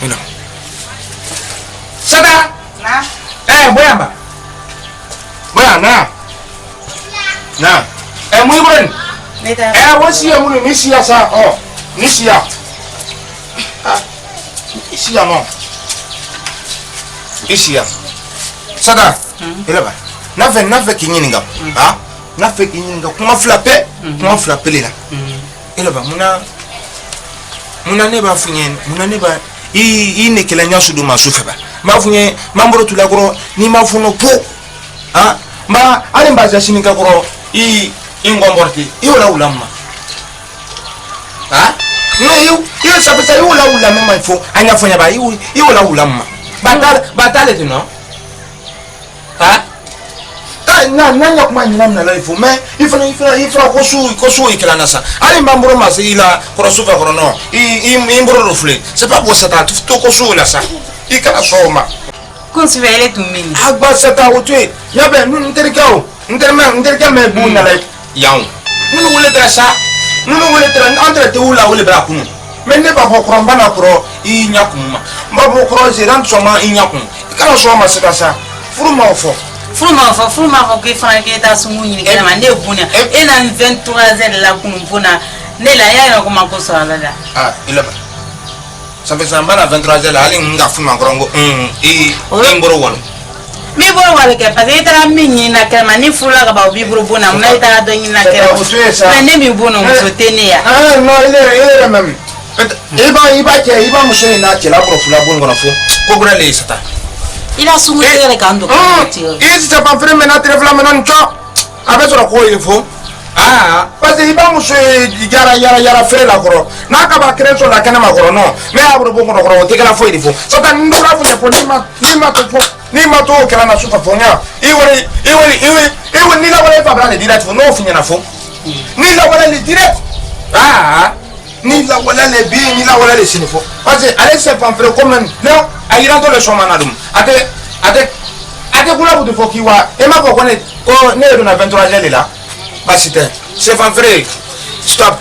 ino sada na boyamba boya na muy buen wasi ya munu misia sa misia isia no isia sada elaba na fe kinyininga na fe kinyininga kuma flapper lela elaba muna ne ba funyen muna ne ba i ne kila nyasu do masufa ba ma funye mamboro tulakoro ni mafuno po ma ale mbaza shininga koro i ingomborti yola ulamma no yo sapesa yola ulamma mai fo anya fonya ba yola ulamma batale tu no na kuma nyina na life mais ifra ko su ikela nasa ali mamboro masila ko sufa ko no imboro reflet c'est pas pour ça to ko su la sa ikala soma kon su vele tu mini agba sata wotwe yabe nterikao nterika me bu na life yaw nunu wole tra entre te wula wole bra kunu mais ne ba ko kromba na kro I nyakuma mabo kro zeran soma I nyakum ikala soma sata sa furuma Fuma ko franke ta sumu ni kama ne buna ina 23h la kumpuna ne la ya ko mako sala da ilaba sabe samba na 23h la ali nga fuma grongo ngoro wala mi boro wala ke pa ita minyi na kama ni fula ka ba bi boro buna na ita do ni na kera na ne mi buna so tenia no ile mem iba muso na chela boro fula bongo na fo ko gura le sata ila sumu tere kando isi chapa frame na tere flame non cho abeso ko ifo parce que iba muso yara fere la koro na ka ba kreso la kana makoro no me abro bongo no koro te kala fo ifo so ta ndo la funya fo ni ma to kala na sufa fonya iwe ni la wala fa bra direct fo no funya na fo ni la wala le direct ni la wala le bi ni la wala le sinifo parce que allez se fan frère comme non ayiranto le choma na dum ate kula budu fokiwa e ma ko ne do na 23h là basite se fan frère stop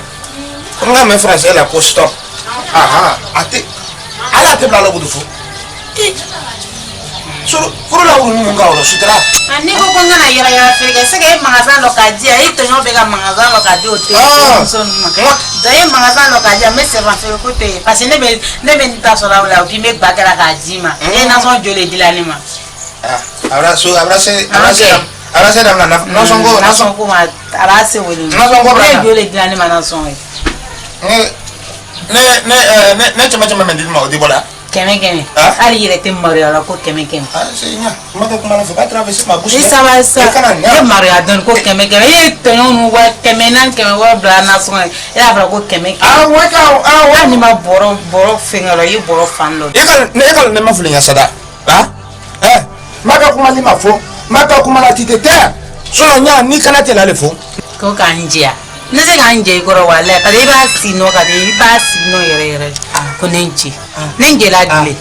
on a mes frères la ko stop ate ala te bla lo budu fo so pour la wu nga oro sutra ani ko konga na yara Afrika se ke magasin lokadia ito nyo bega magasin lokadia o te son ma dai magasin lokadia me se fan frère ko te parce que ne be nta so la o ki me bagara ka jima e na so jole dilanima ahora se damna no songo ma arase woni no songo bra jole dilanima na son ne chama me ndil ma di bola keme ali yere te mario la ko keme seigneur ma ko kuma na fa traverser ma bouche ça va ça e mario don ko keme e to no wa keme nan keme wa bra na so e abra ko keme wa ni ma boro fingalo yi boro fanlo ne ma fulinya sada maka kuma ni mafo maka kuma la titete so nya ni kana te la le fo ko kanjia ne se kanje ko ro wala pa de ba sino ka de ba sino yere ko nenchi nenge la dile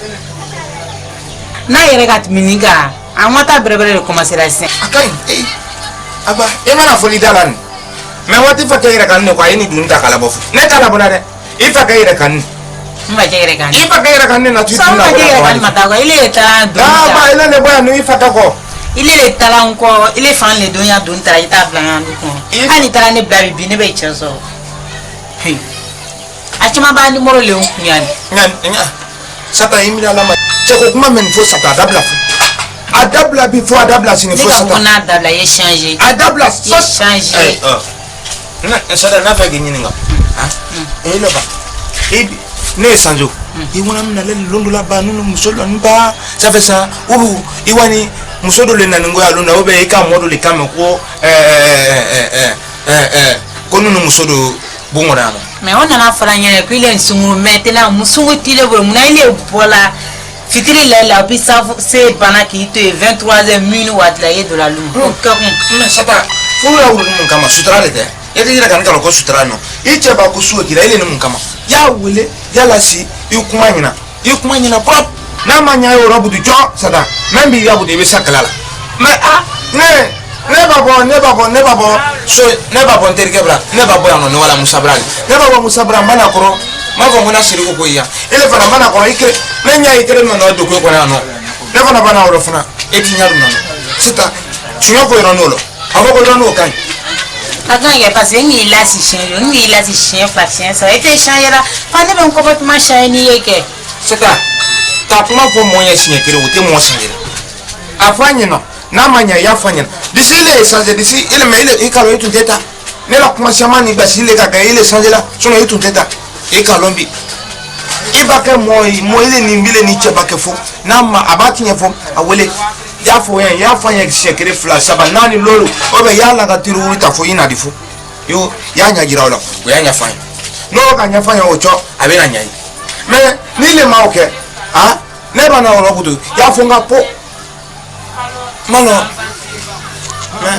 na yere gat miniga amata brebere commencer la sen akai aba e mana foli dalan me wati fa kayira kan ne ko ayini dunta kala bofu ne kala bonade e fa kayira kan ma jere kan e fa kayira kan ne na tu dunta ko mata ko ile ta dunta ba ile ne boya no e fa ko ile le talan ko ile fan le donya dunta ita blan ko ani tara ne blabi bi ne be chenso hey achima ba ni moro le unkunyani nya sata imira la ma che ko kuma men fo sata adabla bi fo adabla sini fo sata on adabla ye changer adabla so changer na sata na fa gini nga lo ba ne sanjo iwana mna le londo la ba nunu musolo nba ça fait ça ou iwani musodo le nango ya lunda obe ika modo le kame ko ko nunu musodo bongora mais on a fala nyane ko ile nsungu metela musungu tile bo muna ile bola fitiri la bisa se bana ki to 23h minutes wat la de la lune ko mais ça va fura uru mun kama sutra le de e dira kan kala ko sutra no iche ba ko suwe kila ile mun kama ya wele ya la si ikuma nyina pop na manya yo robu du jo sada membi ya bu de be sakalala mais ne babo so ne babo nterike bra ne babo ya no wala musabra ne babo musabra mana koro ma fa mona siri ko ya ele fana bana ko ikre menya ikre no no do ko na no le fana bana woro fana etinya no sita tuyo ko ro no lo abo ko ro no kan Attends, il y a passé une île à 6 chiens, une île à 6 chiens, ça a été changé là. Pas de comportement changé. C'est ça. T'as pas pour moyen signé que vous êtes moins changé. Afanye no, na manya ya fanya. D'ici il est changé d'ici, il mais il est tout tête. Ne la commencé à ni basi le gaga il est changé là, son est tout tête. Et kalombi. Ibaka moi il est ni mbile ni chebake fo. Na ma abati nye fo, awele. Ya fo ya fanya kishekere flash saba nani lolo obe ya la gatiru urita fo ina difo yo ya nya gira ola we ya nya fanya no ka nya fanya ocho abe na nyai me ni le ma oke ha ne bana oro kudu ya fo nga po malo me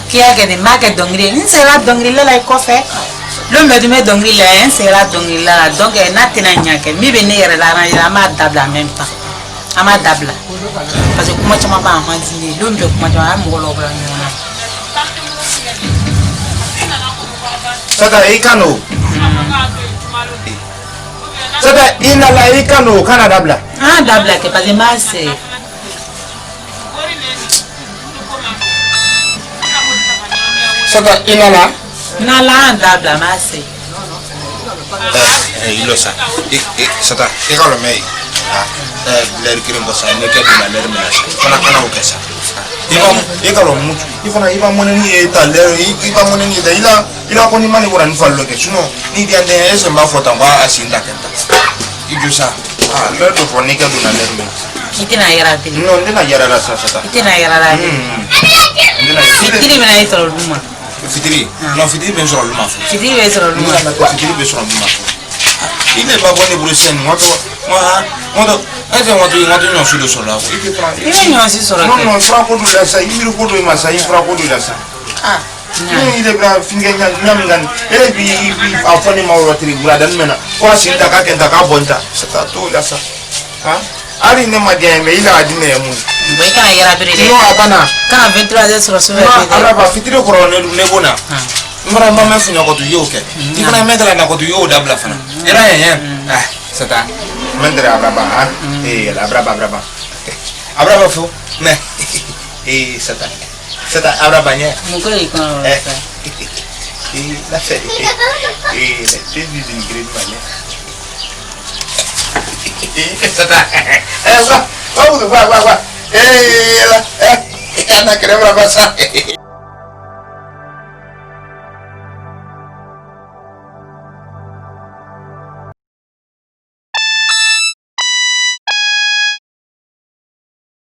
kia ke de ma ke dongri ni sera dongri la ko fe lo me de me dongri la sera dongri la donc na tina nya ke mi be ne yere la ma dabla même pas ama dabla parce que comment tu m'as pas entendu l'homme de comment tu as mon blanc sada ikano sada inala ikano kana dabla ah dabla que pas de mal c'est sada inala nala dabla mal c'est ilo sa sada ikalo mei l'air kirim bossa ne ke de la l'air menace kana kana okesa ikalo mutu ifana iba moneni eta l'air iba moneni da ila ko ni mani wora ni fallo ke suno ni dia de ese mba fota ba asinda kenta ijusa l'air do foni ke de la l'air menace kitina yara ti no ndina yara la sa sa kitina yara la ndina fitiri mena itoro luma fitiri no fitiri ben soro luma fitiri ben soro luma fitiri ben soro luma il est pas bon pour le sen moi ese moto nyo sudo sola ko ike fra ile nyo si sola no fra ko do la sa imiru ko do ma sa fra ko do la sa ni ile bra finge nyam ngan ele bi afani ma woro tri bra dan mena ko asinta ka kenta ka bonta sa to la sa ha ari ne ma dia me ila adine mu boy kana yara bere no abana kana 23 soro so no araba fitiri ko ne bona mbara mama funya ko to yoke ifana metala na ko to yo dabla fana era yen sata mendere abraba ha la braba fo me sata abraba nya mukoi ko la fe la te di ingrid mane sata wa ana querendo abraçar